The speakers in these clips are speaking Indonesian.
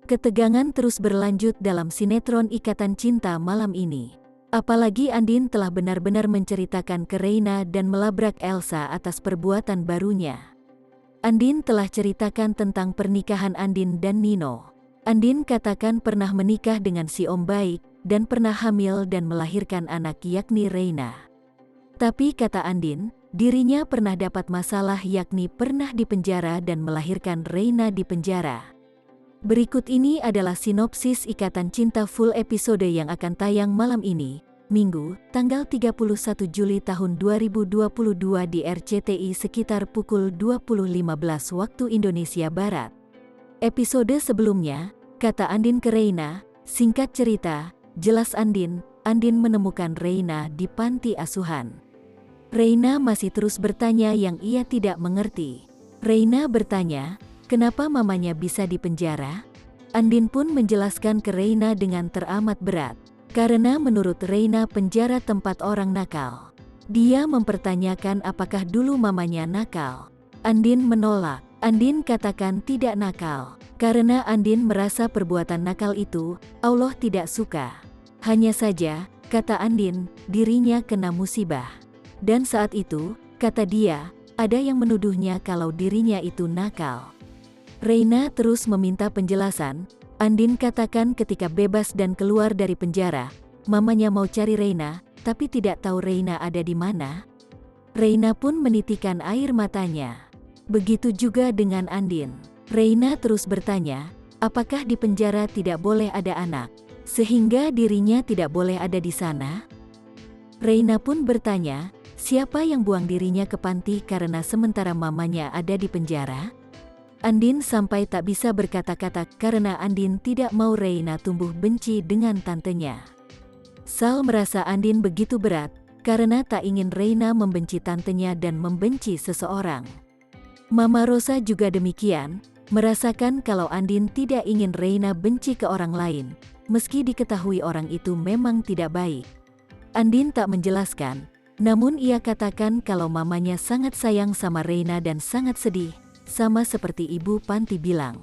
Ketegangan terus berlanjut dalam sinetron Ikatan Cinta malam ini. Apalagi Andin telah benar-benar menceritakan ke Reina dan melabrak Elsa atas perbuatan barunya. Andin telah ceritakan tentang pernikahan Andin dan Nino. Andin katakan pernah menikah dengan si Om Baik dan pernah hamil dan melahirkan anak yakni Reina. Tapi kata Andin, dirinya pernah dapat masalah yakni pernah dipenjara dan melahirkan Reina di penjara. Berikut ini adalah sinopsis Ikatan Cinta full episode yang akan tayang malam ini, Minggu, tanggal 31 Juli tahun 2022 di RCTI sekitar pukul 20.15 waktu Indonesia Barat. Episode sebelumnya, kata Andin ke Reina, singkat cerita, jelas Andin menemukan Reina di panti asuhan. Reina masih terus bertanya yang ia tidak mengerti. Reina bertanya, kenapa mamanya bisa dipenjara? Andin pun menjelaskan ke Reina dengan teramat berat. Karena menurut Reina penjara tempat orang nakal. Dia mempertanyakan apakah dulu mamanya nakal. Andin menolak. Andin katakan tidak nakal. Karena Andin merasa perbuatan nakal itu, Allah tidak suka. Hanya saja, kata Andin, dirinya kena musibah. Dan saat itu, kata dia, ada yang menuduhnya kalau dirinya itu nakal. Reina terus meminta penjelasan. Andin katakan ketika bebas dan keluar dari penjara, mamanya mau cari Reina, tapi tidak tahu Reina ada di mana. Reina pun menitikan air matanya. Begitu juga dengan Andin. Reina terus bertanya, apakah di penjara tidak boleh ada anak, sehingga dirinya tidak boleh ada di sana? Reina pun bertanya, siapa yang buang dirinya ke panti karena sementara mamanya ada di penjara? Andin sampai tak bisa berkata-kata karena Andin tidak mau Reina tumbuh benci dengan tantenya. Sal merasa Andin begitu berat karena tak ingin Reina membenci tantenya dan membenci seseorang. Mama Rosa juga demikian, merasakan kalau Andin tidak ingin Reina benci ke orang lain, meski diketahui orang itu memang tidak baik. Andin tak menjelaskan, namun ia katakan kalau mamanya sangat sayang sama Reina dan sangat sedih. Sama seperti ibu panti bilang.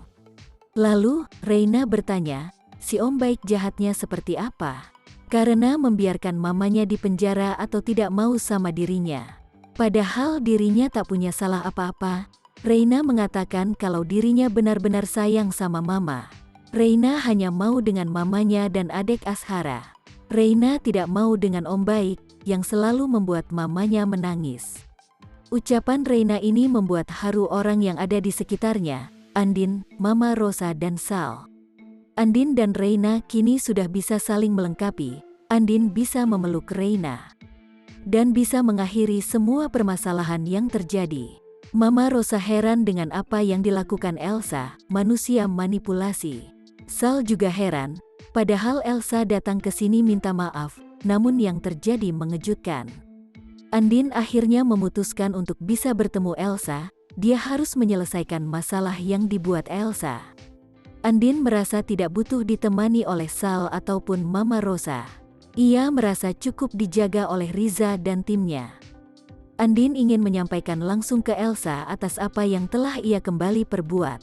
Lalu, Reina bertanya, si Om Baik jahatnya seperti apa? Karena membiarkan mamanya di penjara atau tidak mau sama dirinya. Padahal dirinya tak punya salah apa-apa. Reina mengatakan kalau dirinya benar-benar sayang sama mama. Reina hanya mau dengan mamanya dan adik Ashara. Reina tidak mau dengan Om Baik, yang selalu membuat mamanya menangis. Ucapan Reina ini membuat haru orang yang ada di sekitarnya, Andin, Mama Rosa dan Sal. Andin dan Reina kini sudah bisa saling melengkapi. Andin bisa memeluk Reina dan bisa mengakhiri semua permasalahan yang terjadi. Mama Rosa heran dengan apa yang dilakukan Elsa, manusia manipulasi. Sal juga heran, padahal Elsa datang ke sini minta maaf, namun yang terjadi mengejutkan. Andin akhirnya memutuskan untuk bisa bertemu Elsa, dia harus menyelesaikan masalah yang dibuat Elsa. Andin merasa tidak butuh ditemani oleh Sal ataupun Mama Rosa. Ia merasa cukup dijaga oleh Riza dan timnya. Andin ingin menyampaikan langsung ke Elsa atas apa yang telah ia kembali perbuat.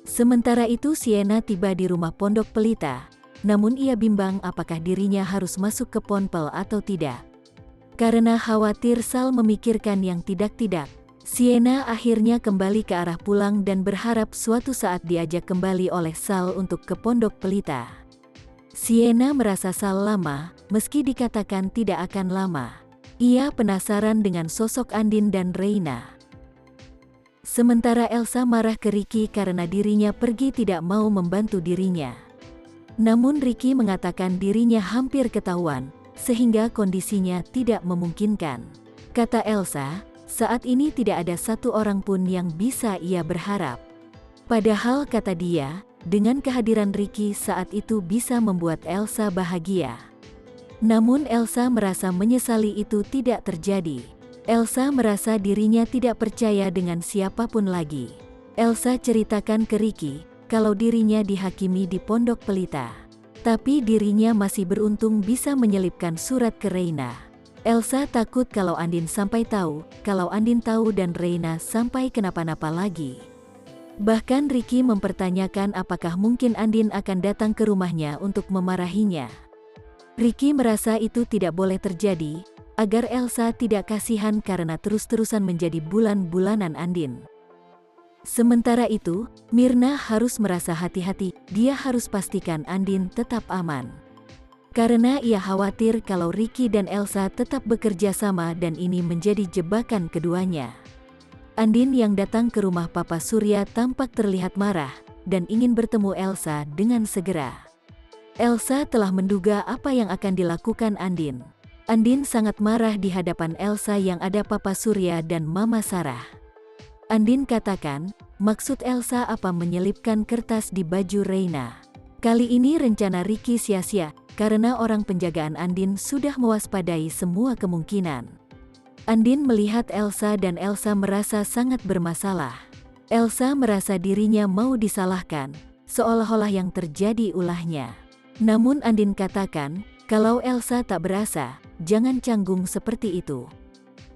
Sementara itu Sienna tiba di rumah Pondok Pelita, namun ia bimbang apakah dirinya harus masuk ke Ponpel atau tidak. Karena khawatir Sal memikirkan yang tidak-tidak, Sienna akhirnya kembali ke arah pulang dan berharap suatu saat diajak kembali oleh Sal untuk ke Pondok Pelita. Sienna merasa Sal lama, meski dikatakan tidak akan lama. Ia penasaran dengan sosok Andin dan Reina. Sementara Elsa marah ke Ricky karena dirinya pergi tidak mau membantu dirinya. Namun Ricky mengatakan dirinya hampir ketahuan, sehingga kondisinya tidak memungkinkan. Kata Elsa, saat ini tidak ada satu orang pun yang bisa ia berharap. Padahal kata dia, dengan kehadiran Ricky saat itu bisa membuat Elsa bahagia. Namun Elsa merasa menyesali itu tidak terjadi. Elsa merasa dirinya tidak percaya dengan siapapun lagi. Elsa ceritakan ke Ricky, kalau dirinya dihakimi di Pondok Pelita. Tapi dirinya masih beruntung bisa menyelipkan surat ke Reina. Elsa takut kalau Andin sampai tahu, kalau Andin tahu dan Reina sampai kenapa-napa lagi. Bahkan Ricky mempertanyakan apakah mungkin Andin akan datang ke rumahnya untuk memarahinya. Ricky merasa itu tidak boleh terjadi, agar Elsa tidak kasihan karena terus-terusan menjadi bulan-bulanan Andin. Sementara itu, Myrna harus merasa hati-hati, dia harus pastikan Andin tetap aman. Karena ia khawatir kalau Ricky dan Elsa tetap bekerja sama dan ini menjadi jebakan keduanya. Andin yang datang ke rumah Papa Surya tampak terlihat marah, dan ingin bertemu Elsa dengan segera. Elsa telah menduga apa yang akan dilakukan Andin. Andin sangat marah di hadapan Elsa yang ada Papa Surya dan Mama Sarah. Andin katakan, maksud Elsa apa menyelipkan kertas di baju Reina. Kali ini rencana Ricky sia-sia, karena orang penjagaan Andin sudah mewaspadai semua kemungkinan. Andin melihat Elsa dan Elsa merasa sangat bermasalah. Elsa merasa dirinya mau disalahkan, seolah-olah yang terjadi ulahnya. Namun Andin katakan, kalau Elsa tak berasa, jangan canggung seperti itu.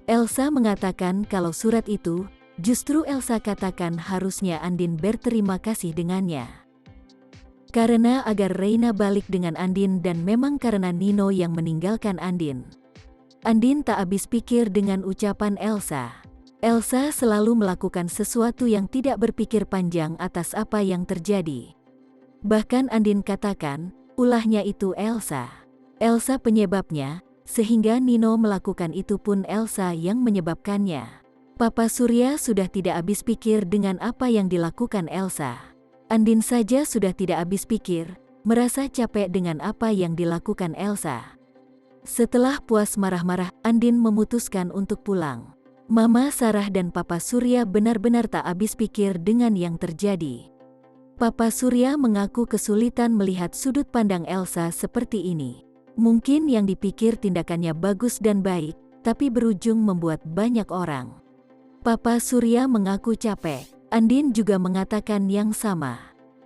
Elsa mengatakan kalau surat itu, justru Elsa katakan harusnya Andin berterima kasih dengannya. Karena agar Reina balik dengan Andin dan memang karena Nino yang meninggalkan Andin. Andin tak habis pikir dengan ucapan Elsa. Elsa selalu melakukan sesuatu yang tidak berpikir panjang atas apa yang terjadi. Bahkan Andin katakan, ulahnya itu Elsa. Elsa penyebabnya, sehingga Nino melakukan itu pun Elsa yang menyebabkannya. Papa Surya sudah tidak habis pikir dengan apa yang dilakukan Elsa. Andin saja sudah tidak habis pikir, merasa capek dengan apa yang dilakukan Elsa. Setelah puas marah-marah, Andin memutuskan untuk pulang. Mama Sarah dan Papa Surya benar-benar tak habis pikir dengan yang terjadi. Papa Surya mengaku kesulitan melihat sudut pandang Elsa seperti ini. Mungkin yang dipikir tindakannya bagus dan baik, tapi berujung membuat banyak orang. Papa Surya mengaku capek. Andin juga mengatakan yang sama.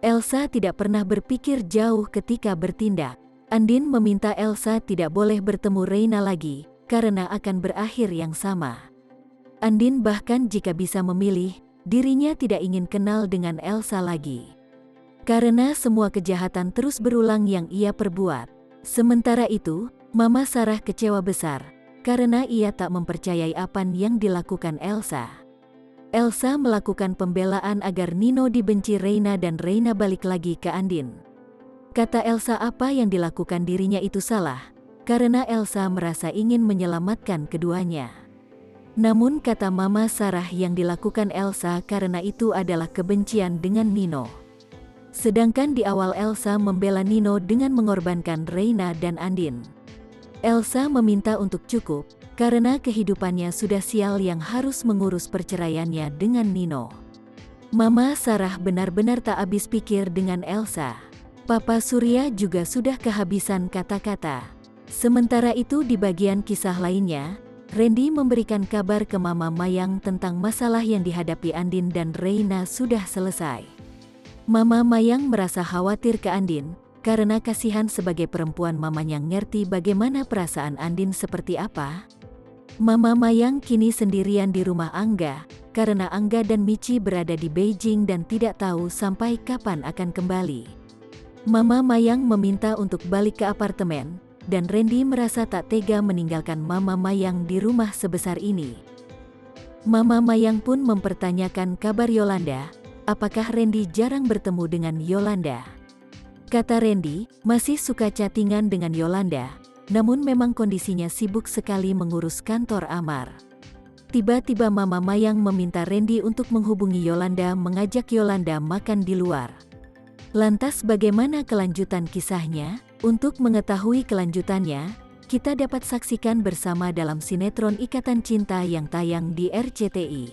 Elsa tidak pernah berpikir jauh ketika bertindak. Andin meminta Elsa tidak boleh bertemu Reina lagi, karena akan berakhir yang sama. Andin bahkan jika bisa memilih, dirinya tidak ingin kenal dengan Elsa lagi. Karena semua kejahatan terus berulang yang ia perbuat. Sementara itu, Mama Sarah kecewa besar, karena ia tak mempercayai apa yang dilakukan Elsa. Elsa melakukan pembelaan agar Nino dibenci Reina dan Reina balik lagi ke Andin. Kata Elsa apa yang dilakukan dirinya itu salah, karena Elsa merasa ingin menyelamatkan keduanya. Namun kata Mama Sarah yang dilakukan Elsa karena itu adalah kebencian dengan Nino. Sedangkan di awal Elsa membela Nino dengan mengorbankan Reina dan Andin. Elsa meminta untuk cukup, karena kehidupannya sudah sial yang harus mengurus perceraiannya dengan Nino. Mama Sarah benar-benar tak habis pikir dengan Elsa. Papa Surya juga sudah kehabisan kata-kata. Sementara itu di bagian kisah lainnya, Randy memberikan kabar ke Mama Mayang tentang masalah yang dihadapi Andin dan Reina sudah selesai. Mama Mayang merasa khawatir ke Andin, karena kasihan sebagai perempuan mamanya ngerti bagaimana perasaan Andin seperti apa. Mama Mayang kini sendirian di rumah Angga, karena Angga dan Michi berada di Beijing dan tidak tahu sampai kapan akan kembali. Mama Mayang meminta untuk balik ke apartemen, dan Randy merasa tak tega meninggalkan Mama Mayang di rumah sebesar ini. Mama Mayang pun mempertanyakan kabar Yolanda, apakah Randy jarang bertemu dengan Yolanda. Kata Randy, masih suka chattingan dengan Yolanda, namun memang kondisinya sibuk sekali mengurus kantor Amar. Tiba-tiba Mama Mayang meminta Randy untuk menghubungi Yolanda mengajak Yolanda makan di luar. Lantas bagaimana kelanjutan kisahnya? Untuk mengetahui kelanjutannya, kita dapat saksikan bersama dalam sinetron Ikatan Cinta yang tayang di RCTI.